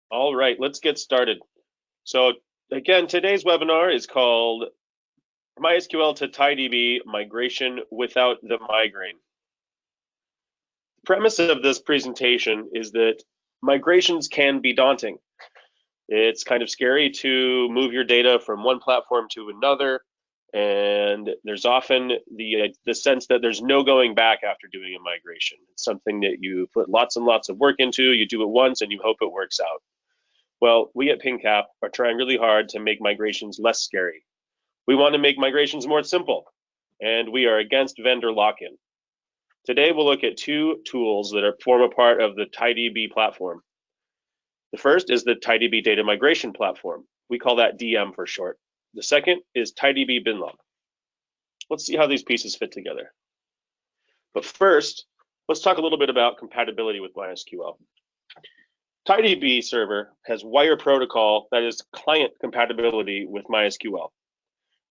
All right, let's get started. So again, today's webinar is called MySQL to TiDB Migration Without the Migraine. The premise of this presentation is that migrations can be daunting. It's kind of scary to move your data from one platform to another, and there's often the sense that there's no going back after doing a migration. It's something that you put lots and lots of work into, you do it once, and you hope it works out. Well, we at PingCap are trying really hard to make migrations less scary. We want to make migrations more simple, and we are against vendor lock-in. Today, we'll look at two tools that form a part of the TiDB platform. The first is the TiDB Data Migration platform. We call that DM for short. The second is TiDB-Binlog. Let's see how these pieces fit together. But first, let's talk a little bit about compatibility with MySQL. TiDB server has wire protocol that is client compatibility with MySQL.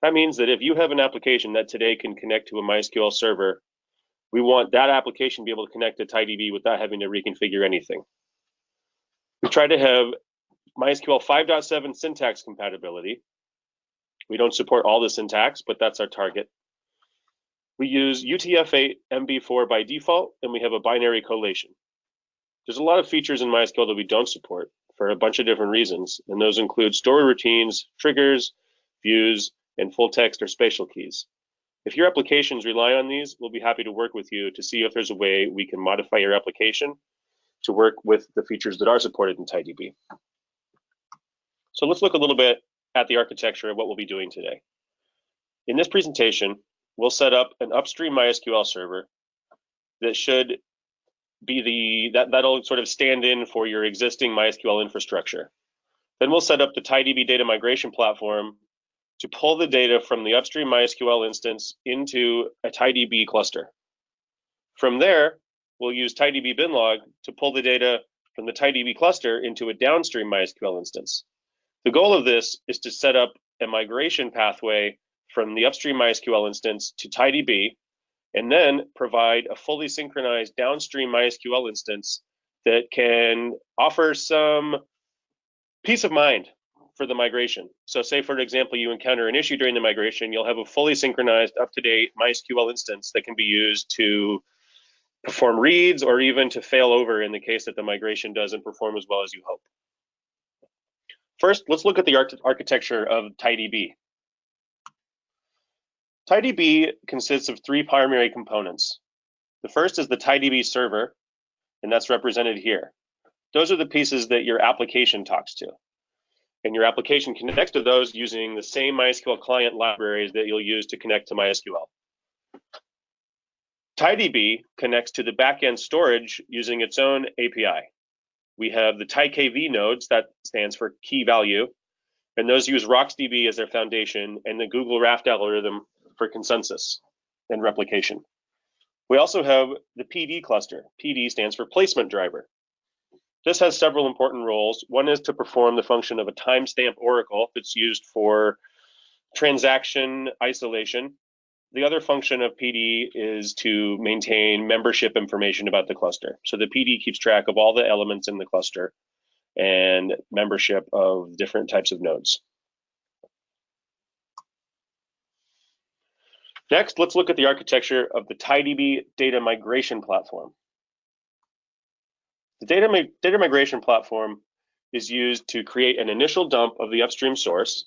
That means that if you have an application that today can connect to a MySQL server, we want that application to be able to connect to TiDB without having to reconfigure anything. We try to have MySQL 5.7 syntax compatibility. We don't support all the syntax, but that's our target. We use UTF-8 MB4 by default, and we have a binary collation. There's a lot of features in MySQL that we don't support for a bunch of different reasons, and those include story routines, triggers, views, and full text or spatial keys. If your applications rely on these, we'll be happy to work with you to see if there's a way we can modify your application to work with the features that are supported in TiDB. So let's look a little bit at the architecture of what we'll be doing today. In this presentation, we'll set up an upstream MySQL server that should be that'll sort of stand in for your existing MySQL infrastructure. Then we'll set up the TiDB Data Migration platform to pull the data from the upstream MySQL instance into a TiDB cluster. From there, we'll use TiDB-Binlog to pull the data from the TiDB cluster into a downstream MySQL instance. The goal of this is to set up a migration pathway from the upstream MySQL instance to TiDB, and then provide a fully synchronized downstream MySQL instance that can offer some peace of mind for the migration. So say, for example, you encounter an issue during the migration, you'll have a fully synchronized, up-to-date MySQL instance that can be used to perform reads or even to fail over in the case that the migration doesn't perform as well as you hope. First, let's look at the architecture of TiDB. TiDB consists of three primary components. The first is the TiDB server, and that's represented here. Those are the pieces that your application talks to. And your application connects to those using the same MySQL client libraries that you'll use to connect to MySQL. TiDB connects to the backend storage using its own API. We have the TiKV nodes, that stands for key value, and those use RocksDB as their foundation and the Google Raft algorithm for consensus and replication. We also have the PD cluster. PD stands for placement driver. This has several important roles. One is to perform the function of a timestamp oracle that's used for transaction isolation. The other function of PD is to maintain membership information about the cluster. So the PD keeps track of all the elements in the cluster and membership of different types of nodes. Next, let's look at the architecture of the TiDB Data Migration platform. The data migration platform is used to create an initial dump of the upstream source.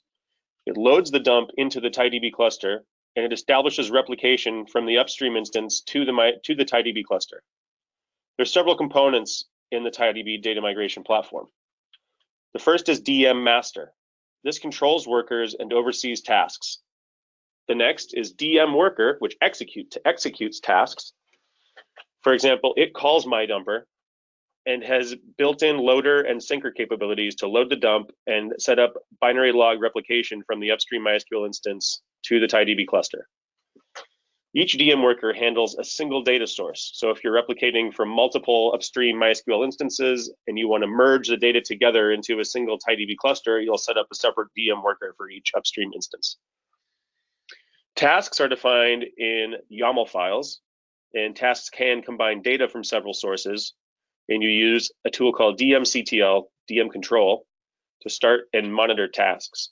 It loads the dump into the TiDB cluster, and it establishes replication from the upstream instance to the TiDB cluster. There's several components in the TiDB Data Migration platform. The first is DM master. This controls workers and oversees tasks. The next is DM worker, which executes tasks. For example, it calls MyDumper and has built-in loader and syncer capabilities to load the dump and set up binary log replication from the upstream MySQL instance to the TiDB cluster. Each DM worker handles a single data source. So if you're replicating from multiple upstream MySQL instances and you want to merge the data together into a single TiDB cluster, you'll set up a separate DM worker for each upstream instance. Tasks are defined in YAML files, and tasks can combine data from several sources, and you use a tool called DMCTL DM control to start and monitor tasks.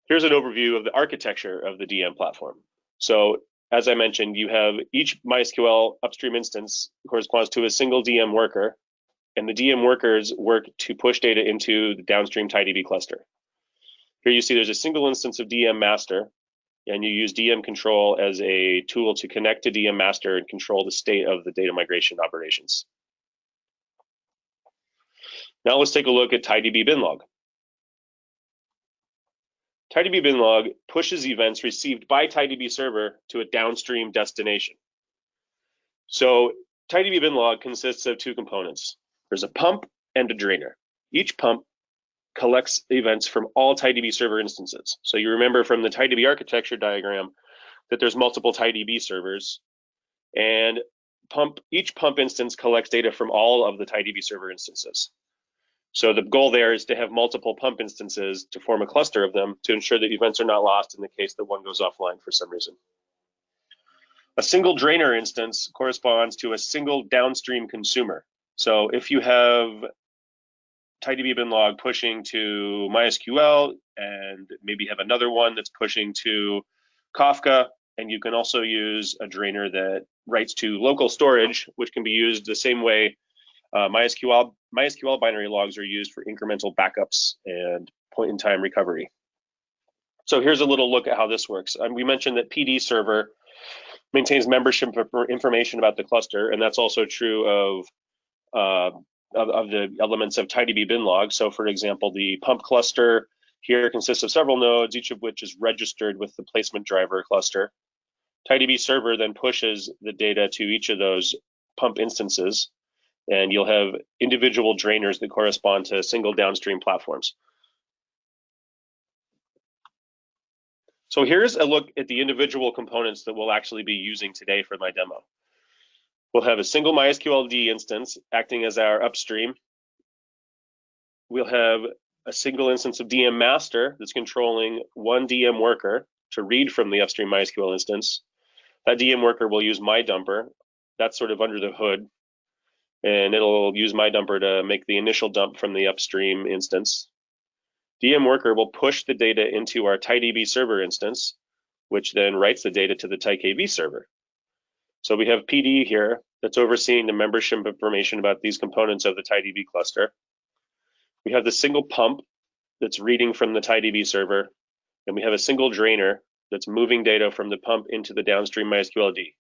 Here's an overview of the architecture of the DM platform. So as I mentioned, you have each MySQL upstream instance corresponds to a single DM worker, and the DM workers work to push data into the downstream TiDB cluster. Here you see there's a single instance of DM master, and you use DM control as a tool to connect to DM master and control the state of the data migration operations. Now let's take a look at TiDB-Binlog. TiDB-Binlog pushes events received by TiDB server to a downstream destination. So TiDB-Binlog consists of two components. There's a pump and a drainer. Each pump collects events from all TiDB server instances. So you remember from the TiDB architecture diagram that there's multiple TiDB servers, and each pump instance collects data from all of the TiDB server instances. So the goal there is to have multiple pump instances to form a cluster of them to ensure that events are not lost in the case that one goes offline for some reason. A single drainer instance corresponds to a single downstream consumer. So if you have TiDB-Binlog pushing to MySQL and maybe have another one that's pushing to Kafka, and you can also use a drainer that writes to local storage, which can be used the same way MySQL binary logs are used for incremental backups and point-in-time recovery. So here's a little look at how this works. We mentioned that PD server maintains membership information about the cluster, and that's also true of the elements of TiDB-Binlog. So for example, the pump cluster here consists of several nodes, each of which is registered with the placement driver cluster. TiDB server then pushes the data to each of those pump instances, and you'll have individual drainers that correspond to single downstream platforms. So here's a look at the individual components that we'll actually be using today for my demo. We'll have a single MySQL instance acting as our upstream. We'll have a single instance of DM master that's controlling one DM worker to read from the upstream MySQL instance. That DM worker will use MyDumper. That's sort of under the hood, and it'll use MyDumper to make the initial dump from the upstream instance. DM worker will push the data into our TiDB server instance, which then writes the data to the TiKV server. So we have PD here that's overseeing the membership information about these components of the TiDB cluster. We have the single pump that's reading from the TiDB server, and we have a single drainer that's moving data from the pump into the downstream MySQL-D.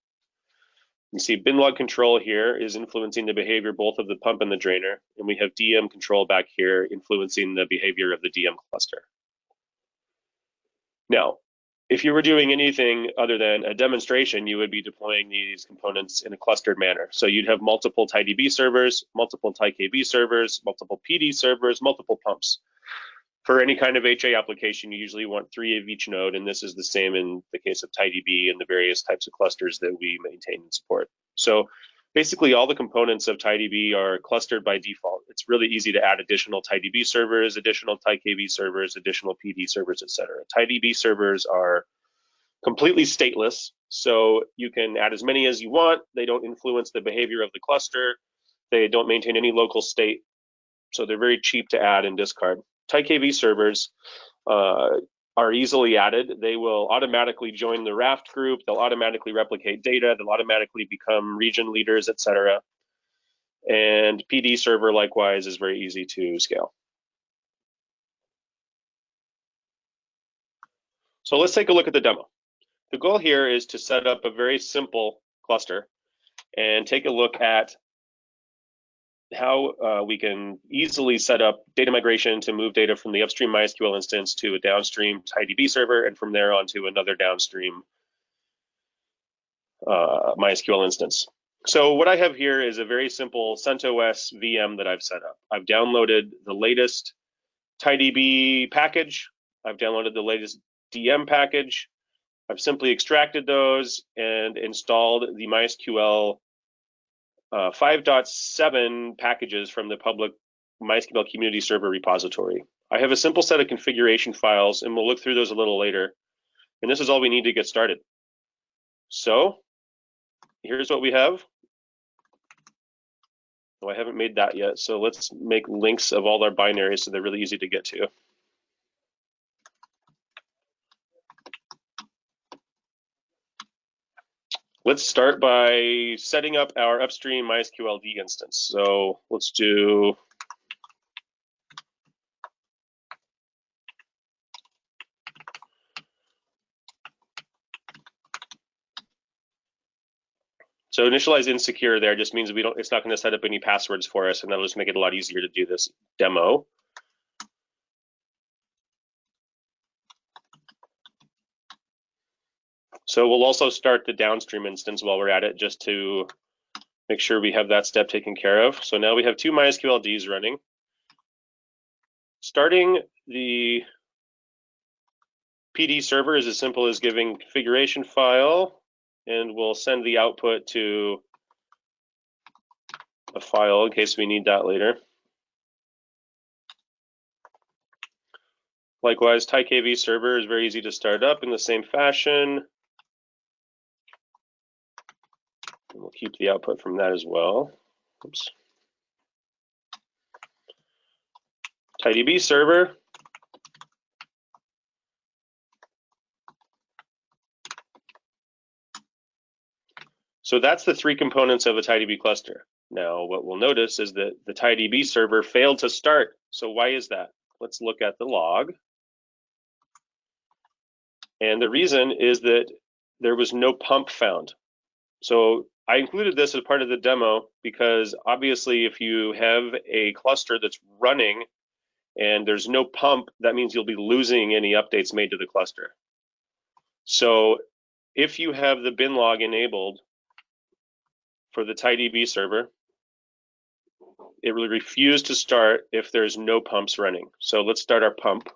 You see Binlog control here is influencing the behavior both of the pump and the drainer, and we have DM control back here influencing the behavior of the DM cluster. Now, if you were doing anything other than a demonstration, you would be deploying these components in a clustered manner. So you'd have multiple TiDB servers, multiple TiKV servers, multiple PD servers, multiple pumps. For any kind of HA application, you usually want 3 of each node, and this is the same in the case of TiDB and the various types of clusters that we maintain and support. So basically all the components of TiDB are clustered by default. It's really easy to add additional TiDB servers, additional TiKV servers, additional PD servers, etc. TiDB servers are completely stateless, so you can add as many as you want. They don't influence the behavior of the cluster. They don't maintain any local state, so they're very cheap to add and discard. TiKV servers are easily added. They will automatically join the Raft group. They'll automatically replicate data. They'll automatically become region leaders, etc. And PD server, likewise, is very easy to scale. So let's take a look at the demo. The goal here is to set up a very simple cluster and take a look at how we can easily set up data migration to move data from the upstream MySQL instance to a downstream TiDB server, and from there on to another downstream MySQL instance. So what I have here is a very simple CentOS VM that I've set up. I've downloaded the latest TiDB package. I've downloaded the latest DM package. I've simply extracted those and installed the MySQL 5.7 packages from the public MySQL community server repository. I have a simple set of configuration files, and we'll look through those a little later. And this is all we need to get started. So here's what we have. No, I haven't made that yet. So let's make links of all our binaries so they're really easy to get to. Let's start by setting up our upstream MySQL D instance. So let's do so initialize insecure there just means it's not going to set up any passwords for us, and that'll just make it a lot easier to do this demo. So we'll also start the downstream instance while we're at it, just to make sure we have that step taken care of. So now we have 2 MySQL Ds running. Starting the PD server is as simple as giving configuration file, and we'll send the output to a file in case we need that later. Likewise, TiDB server is very easy to start up in the same fashion. And we'll keep the output from that as well. Oops. TiDB server. So that's the 3 components of a TiDB cluster. Now, what we'll notice is that the TiDB server failed to start. So why is that? Let's look at the log. And the reason is that there was no pump found. So I included this as part of the demo because obviously if you have a cluster that's running and there's no pump, that means you'll be losing any updates made to the cluster. So if you have the binlog enabled for the TiDB server, it will refuse to start if there's no pumps running. So let's start our pump.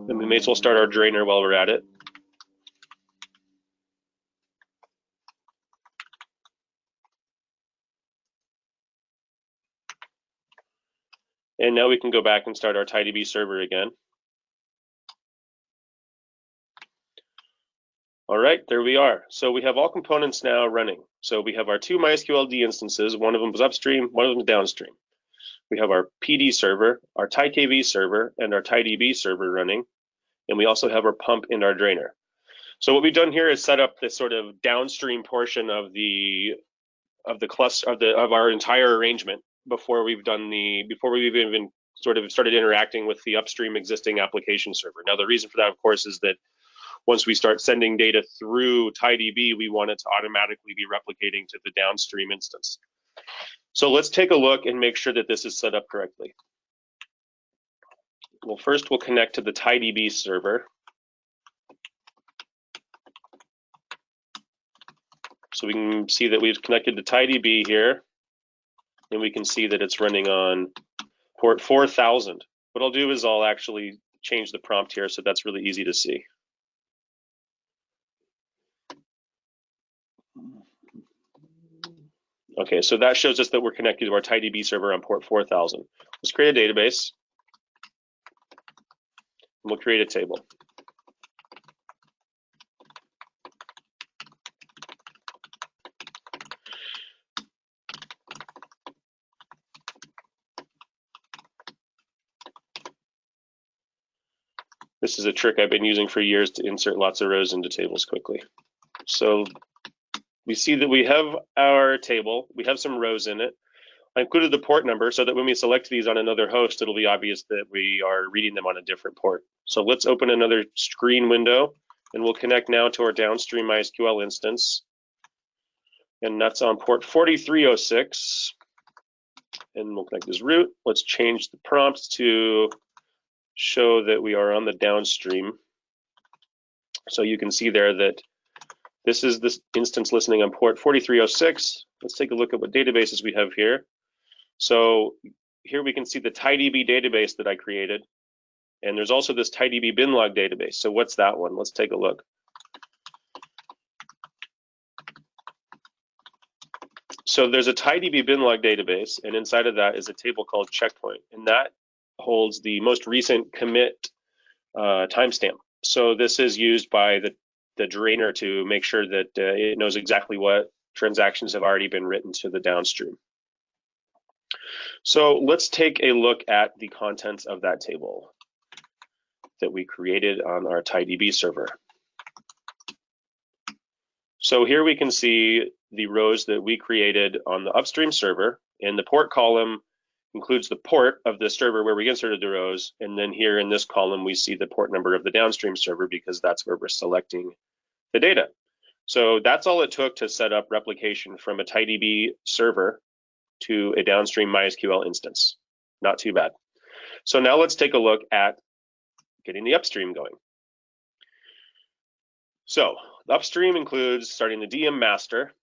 And we may as well start our drainer while we're at it. And now we can go back and start our TiDB server again. All right, there we are. So we have all components now running. So we have our 2 MySQL D instances. One of them is upstream, one of them is downstream. We have our PD server, our TiDB server, and our TiDB server running. And we also have our pump and our drainer. So what we've done here is set up this sort of downstream portion of the cluster of our entire arrangement before we've even sort of started interacting with the upstream existing application server. Now the reason for that, of course, is that once we start sending data through TiDB, we want it to automatically be replicating to the downstream instance. So let's take a look and make sure that this is set up correctly. Well, first we'll connect to the TiDB server. So we can see that we've connected to TiDB here, and we can see that it's running on port 4000. What I'll do is I'll actually change the prompt here so that's really easy to see. Okay, so that shows us that we're connected to our TiDB server on port 4000. Let's create a database, and we'll create a table. This is a trick I've been using for years to insert lots of rows into tables quickly. So we see that we have our table, we have some rows in it. I included the port number so that when we select these on another host, it'll be obvious that we are reading them on a different port. So let's open another screen window, and we'll connect now to our downstream MySQL instance. And that's on port 4306. And we'll connect as root. Let's change the prompts to show that we are on the downstream. So you can see there that this is this instance listening on port 4306. Let's take a look at what databases we have here. So here we can see the TiDB database that I created. And there's also this TiDB-Binlog database. So what's that one? Let's take a look. So there's a TiDB-Binlog database, and inside of that is a table called checkpoint, and that holds the most recent commit timestamp. So this is used by the drainer to make sure that it knows exactly what transactions have already been written to the downstream. So let's take a look at the contents of that table that we created on our TiDB server. So here we can see the rows that we created on the upstream server, and the port column includes the port of the server where we inserted the rows, and then here in this column we see the port number of the downstream server because that's where we're selecting the data. So that's all it took to set up replication from a TiDB server to a downstream MySQL instance. Not too bad. So now let's take a look at getting the upstream going. So the upstream includes starting the DM master,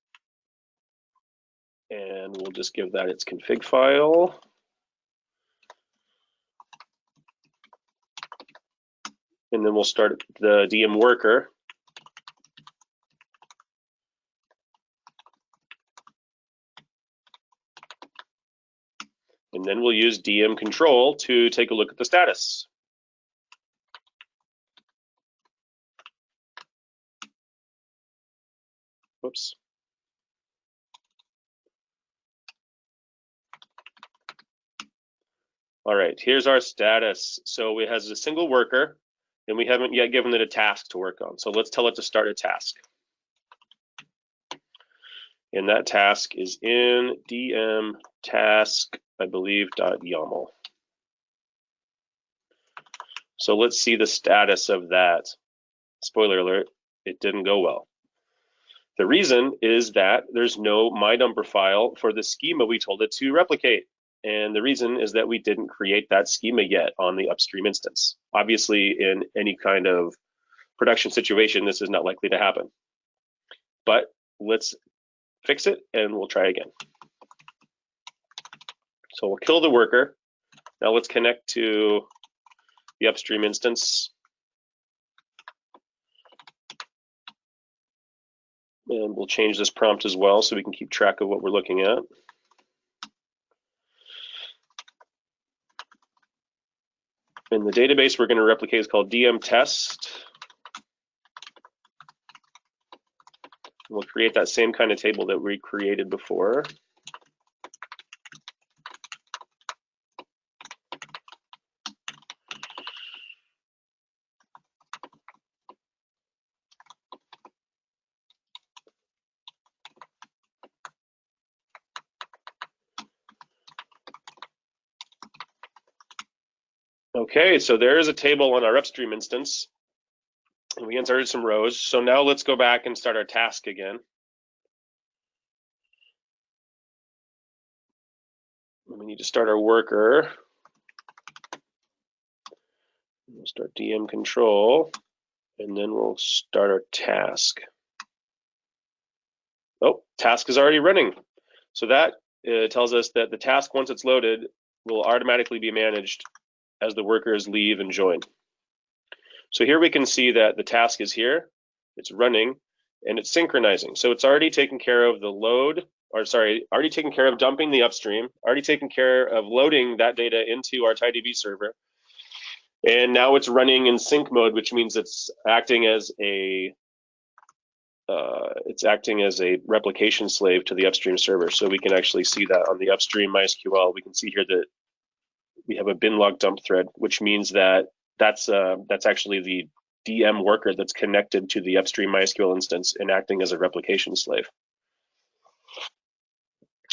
and we'll just give that its config file. And then we'll start the DM worker. And then we'll use DM control to take a look at the status. Whoops. All right, here's our status. So it has a single worker, and we haven't yet given it a task to work on. So let's tell it to start a task. And that task is in DM task, I believe, .yaml. So let's see the status of that. Spoiler alert, it didn't go well. The reason is that there's no MyNumber file for the schema we told it to replicate. And the reason is that we didn't create that schema yet on the upstream instance. Obviously, in any kind of production situation, this is not likely to happen. But let's fix it and we'll try again. So we'll kill the worker. Now let's connect to the upstream instance. And we'll change this prompt as well so we can keep track of what we're looking at. And the database we're going to replicate is called DM test. We'll create that same kind of table that we created before. Okay, so there is a table on our upstream instance, and we inserted some rows. So now let's go back and start our task again. We need to start our worker. We'll start DM control, and then we'll start our task. Oh, task is already running. So that tells us that the task, once it's loaded, will automatically be managed as the workers leave and join. So here we can see that the task is here, it's running, and it's synchronizing. So it's already taken care of the load, or sorry, already taken care of dumping the upstream, already taken care of loading that data into our TiDB server. And now it's running in sync mode, which means it's acting as a replication slave to the upstream server. So we can actually see that on the upstream MySQL. We can see here that we have a binlog dump thread, which means that that's actually the DM worker that's connected to the upstream MySQL instance and acting as a replication slave.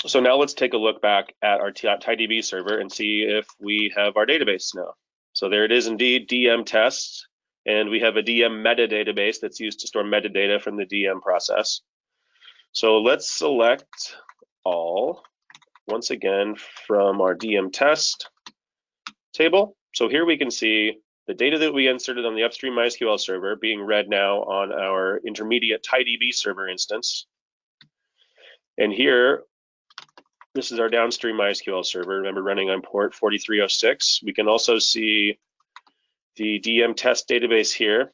So now let's take a look back at our TiDB server and see if we have our database now. So there it is indeed, DM tests, and we have a DM metadatabase that's used to store metadata from the DM process. So let's select all, once again, from our DM test table. So here we can see the data that we inserted on the upstream MySQL server being read now on our intermediate TiDB server instance. And here, this is our downstream MySQL server, remember, running on port 4306. We can also see the DM test database here.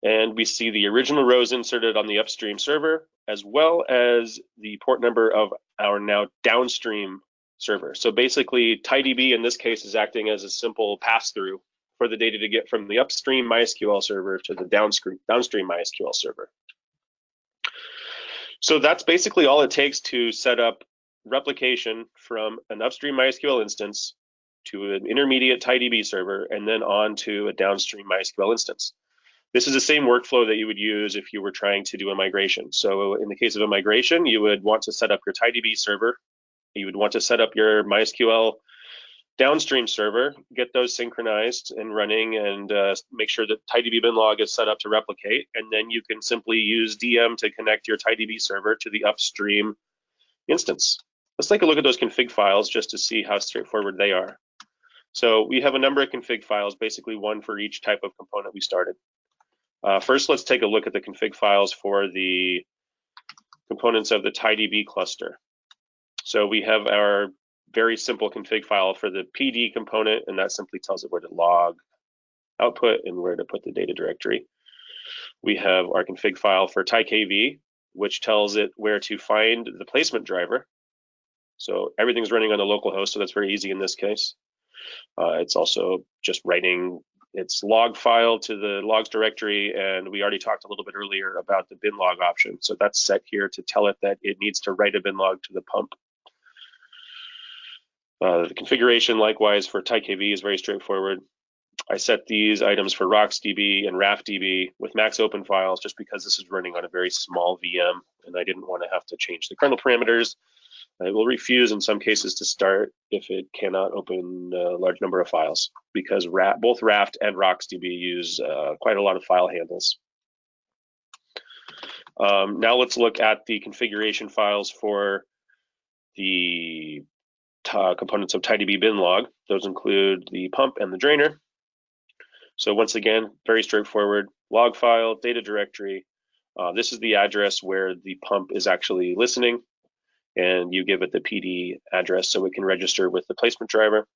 And we see the original rows inserted on the upstream server, as well as the port number of our now downstream server. So basically, TiDB in this case is acting as a simple pass-through for the data to get from the upstream MySQL server to the downstream MySQL server. So that's basically all it takes to set up replication from an upstream MySQL instance to an intermediate TiDB server and then on to a downstream MySQL instance. This is the same workflow that you would use if you were trying to do a migration. So in the case of a migration, you would want to set up your TiDB server. You would want to set up your MySQL downstream server, get those synchronized and running, and make sure that TiDB-Binlog is set up to replicate. And then you can simply use DM to connect your TiDB server to the upstream instance. Let's take a look at those config files just to see how straightforward they are. So we have a number of config files, basically one for each type of component we started. First, let's take a look at the config files for the components of the TiDB cluster. So we have our very simple config file for the PD component, and that simply tells it where to log output and where to put the data directory. We have our config file for TiKV, which tells it where to find the placement driver. So everything's running on the local host, so that's very easy in this case. It's also just writing its log file to the logs directory, and we already talked a little bit earlier about the binlog option. So that's set here to tell it that it needs to write a binlog to the pump. The configuration, likewise, for TiKV is very straightforward. I set these items for RocksDB and RAFDB with max open files just because this is running on a very small VM, and I didn't want to have to change the kernel parameters. It will refuse in some cases to start if it cannot open a large number of files, because both Raft and RocksDB use quite a lot of file handles. Now let's look at the configuration files for the components of TiDB-Binlog. Those include the pump and the drainer. So once again, very straightforward. Log file, data directory. This is the address where the pump is actually listening, and you give it the PD address so it can register with the placement driver.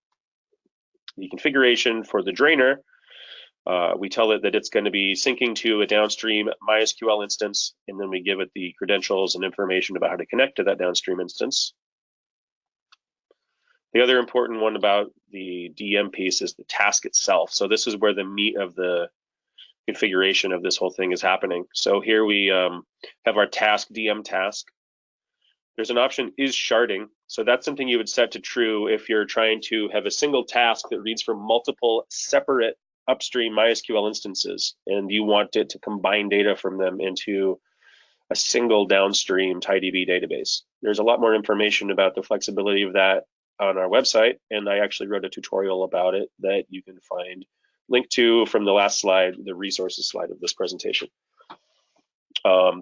The configuration for the drainer, we tell it that it's going to be syncing to a downstream MySQL instance, and then we give it the credentials and information about how to connect to that downstream instance. The other important one about the DM piece is the task itself. So this is where the meat of the configuration of this whole thing is happening. So here we have our task, DM task. There's an option, is sharding. So that's something you would set to true if you're trying to have a single task that reads from multiple separate upstream MySQL instances, and you want it to combine data from them into a single downstream TiDB database. There's a lot more information about the flexibility of that on our website, and I actually wrote a tutorial about it that you can find linked to from the last slide, the resources slide of this presentation.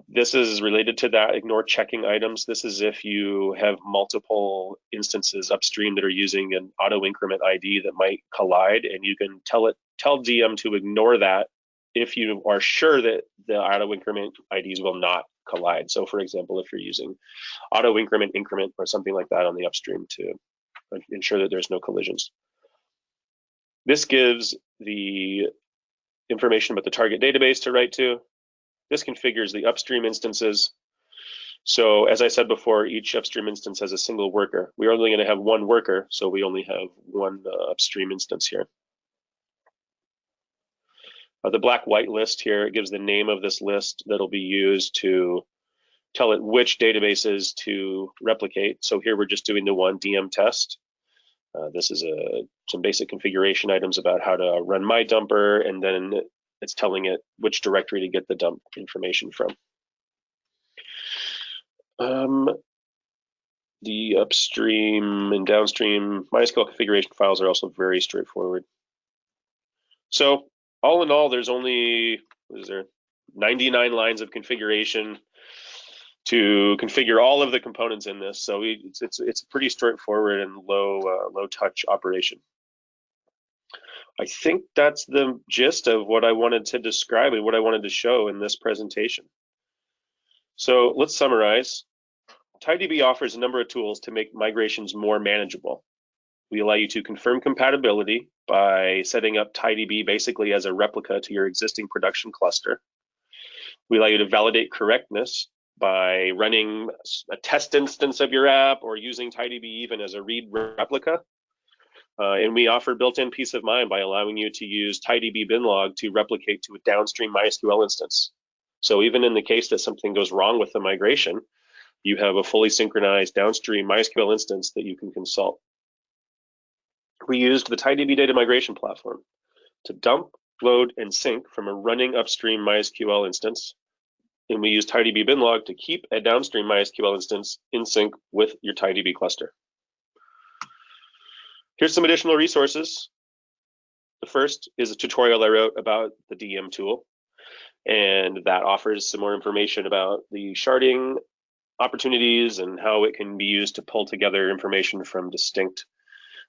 This is related to that, ignore checking items. This is if you have multiple instances upstream that are using an auto increment ID that might collide, and you can tell DM to ignore that if you are sure that the auto increment IDs will not collide. So for example, if you're using auto increment or something like that on the upstream to ensure that there's no collisions. This gives the information about the target database to write to. This configures the upstream instances. So as I said before, each upstream instance has a single worker. We're only going to have one worker, so we only have one upstream instance here. The black-white list here, it gives the name of this list that'll be used to tell it which databases to replicate. So here we're just doing the one DM test. This is some basic configuration items about how to run MyDumper, and then it's telling it which directory to get the dump information from. The upstream and downstream MySQL configuration files are also very straightforward. So all in all, there's only, 99 lines of configuration to configure all of the components in this. So it's a pretty straightforward and low touch operation. I think that's the gist of what I wanted to describe and what I wanted to show in this presentation. So let's summarize. TiDB offers a number of tools to make migrations more manageable. We allow you to confirm compatibility by setting up TiDB basically as a replica to your existing production cluster. We allow you to validate correctness by running a test instance of your app or using TiDB even as a read replica. And we offer built-in peace of mind by allowing you to use TiDB-Binlog to replicate to a downstream MySQL instance. So even in the case that something goes wrong with the migration, you have a fully synchronized downstream MySQL instance that you can consult. We used the TiDB Data Migration platform to dump, load, and sync from a running upstream MySQL instance. And we use TiDB-Binlog to keep a downstream MySQL instance in sync with your TiDB cluster. Here's some additional resources. The first is a tutorial I wrote about the DM tool, and that offers some more information about the sharding opportunities and how it can be used to pull together information from distinct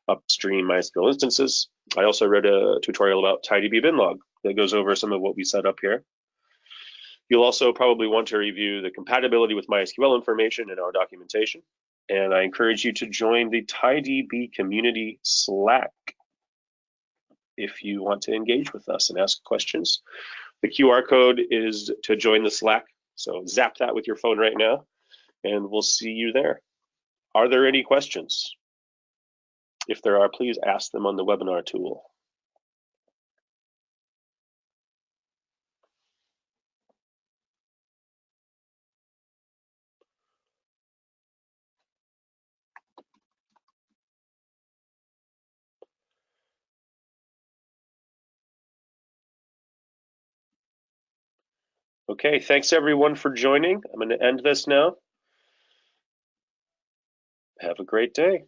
upstream MySQL instances. I also wrote a tutorial about TiDB-Binlog that goes over some of what we set up here. You'll also probably want to review the compatibility with MySQL information in our documentation. And I encourage you to join the TiDB community Slack if you want to engage with us and ask questions. The QR code is to join the Slack, so zap that with your phone right now, and we'll see you there. Are there any questions? If there are, please ask them on the webinar tool. Okay, thanks everyone for joining. I'm going to end this now. Have a great day.